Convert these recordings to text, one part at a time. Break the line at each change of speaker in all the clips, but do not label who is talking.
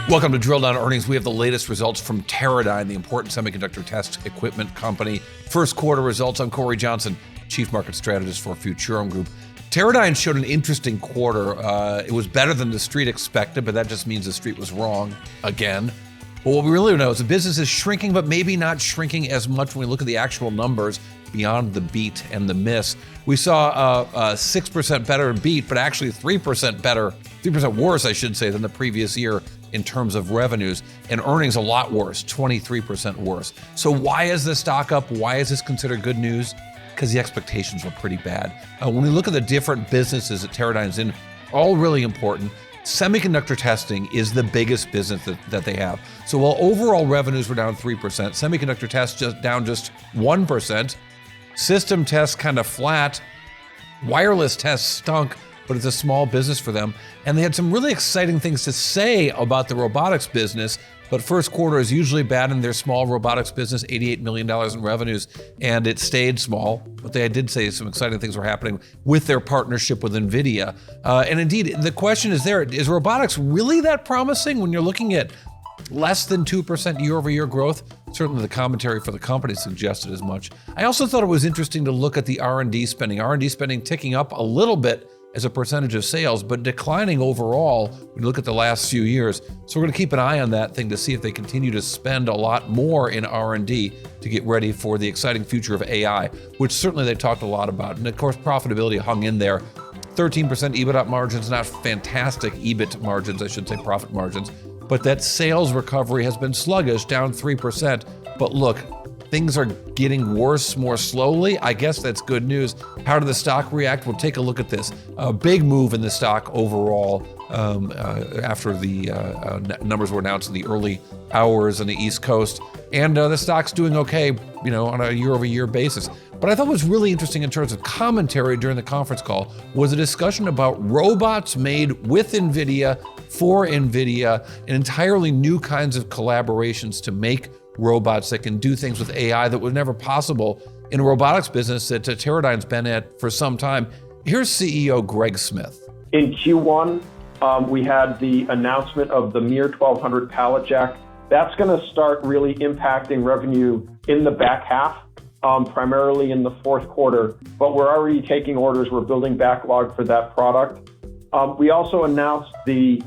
Welcome to Drill Down Earnings. We have the latest results from Teradyne, the important semiconductor test equipment company. First quarter results. I'm Cory Johnson, Chief Market Strategist for Futurum Group. Teradyne showed an interesting quarter. It was better than the street expected, but that just means the street was wrong again. But what we really know is the business is shrinking, but maybe not shrinking as much when we look at the actual numbers beyond the beat and the miss. We saw a 6% better beat, but actually 3% worse, I should say, than the previous year in terms of revenues, and earnings a lot worse, 23% worse. So why is the stock up? Why is this considered good news? Because the expectations were pretty bad. When we look at the different businesses that Teradyne's in, all really important. Semiconductor testing is the biggest business that they have. So while overall revenues were down 3%, semiconductor tests down just 1%, system tests kind of flat, wireless tests stunk, but it's a small business for them. And they had some really exciting things to say about the robotics business, but first quarter is usually bad in their small robotics business, $88 million in revenues, and it stayed small. But they did say some exciting things were happening with their partnership with Nvidia. And indeed, the question is is robotics really that promising when you're looking at less than 2% year-over-year growth? Certainly the commentary for the company suggested as much. I also thought it was interesting to look at the R&D spending. R&D spending ticking up a little bit as a percentage of sales, but declining overall when you look at the last few years. So we're going to keep an eye on that thing to see if they continue to spend a lot more in R&D to get ready for the exciting future of AI, which certainly they talked a lot about. And of course, profitability hung in there. 13% EBITDA margins, not fantastic EBIT margins, I should say profit margins, but that sales recovery has been sluggish, down 3%. But look, things are getting worse more slowly. I guess that's good news. How did the stock react? We'll take a look at this. A big move in the stock overall after the numbers were announced in the early hours on the East Coast. And the stock's doing okay, on a year-over-year basis. But I thought what was really interesting in terms of commentary during the conference call was a discussion about robots made with Nvidia, for Nvidia, and entirely new kinds of collaborations to make robots that can do things with AI that was never possible in a robotics business that Teradyne's been at for some time. Here's CEO Greg Smith.
In Q1, we had the announcement of the MiR 1200 pallet jack. That's going to start really impacting revenue in the back half, primarily in the fourth quarter. But we're already taking orders. We're building backlog for that product. We also announced the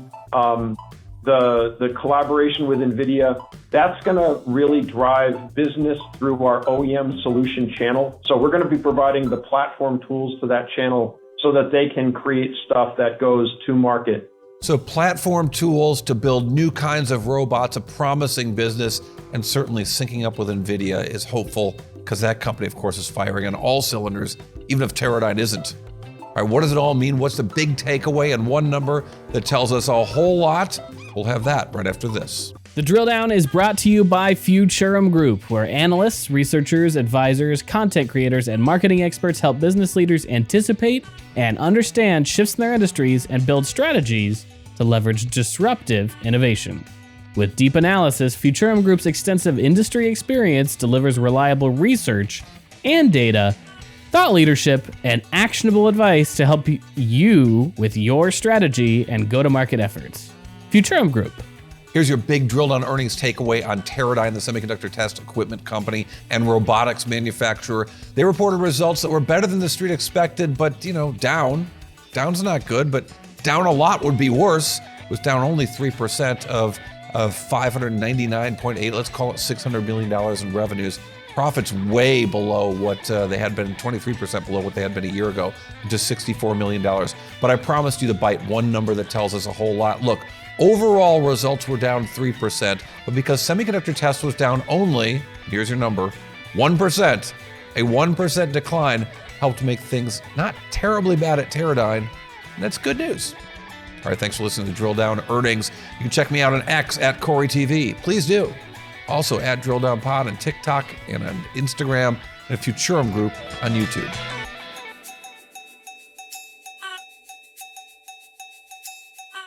collaboration with Nvidia. That's going to really drive business through our OEM solution channel. So we're going to be providing the platform tools to that channel so that they can create stuff that goes to market.
So platform tools to build new kinds of robots, a promising business, and certainly syncing up with Nvidia is hopeful because that company, of course, is firing on all cylinders, even if Teradyne isn't. All right, what does it all mean? What's the big takeaway and one number that tells us a whole lot? We'll have that right after this.
The Drill Down is brought to you by Futurum Group, where analysts, researchers, advisors, content creators, and marketing experts help business leaders anticipate and understand shifts in their industries and build strategies to leverage disruptive innovation. With deep analysis, Futurum Group's extensive industry experience delivers reliable research and data, thought leadership, and actionable advice to help you with your strategy and go-to-market efforts. Futurum Group.
Here's your big drill down earnings takeaway on Teradyne, the semiconductor test equipment company and robotics manufacturer. They reported results that were better than the street expected, but down. Down's not good, but down a lot would be worse. It was down only 3% of 599.8, let's call it $600 million in revenues. Profits way below what they had been, 23% below what they had been a year ago, just $64 million. But I promised you to bite one number that tells us a whole lot. Look, overall results were down 3%, but because semiconductor test was down only, here's your number, 1%, a 1% decline helped make things not terribly bad at Teradyne, and that's good news. All right, thanks for listening to Drill Down Earnings. You can check me out on X at Cory TV. Please do. Also at Drill Down Pod on TikTok and on Instagram, and Futurum Group on YouTube.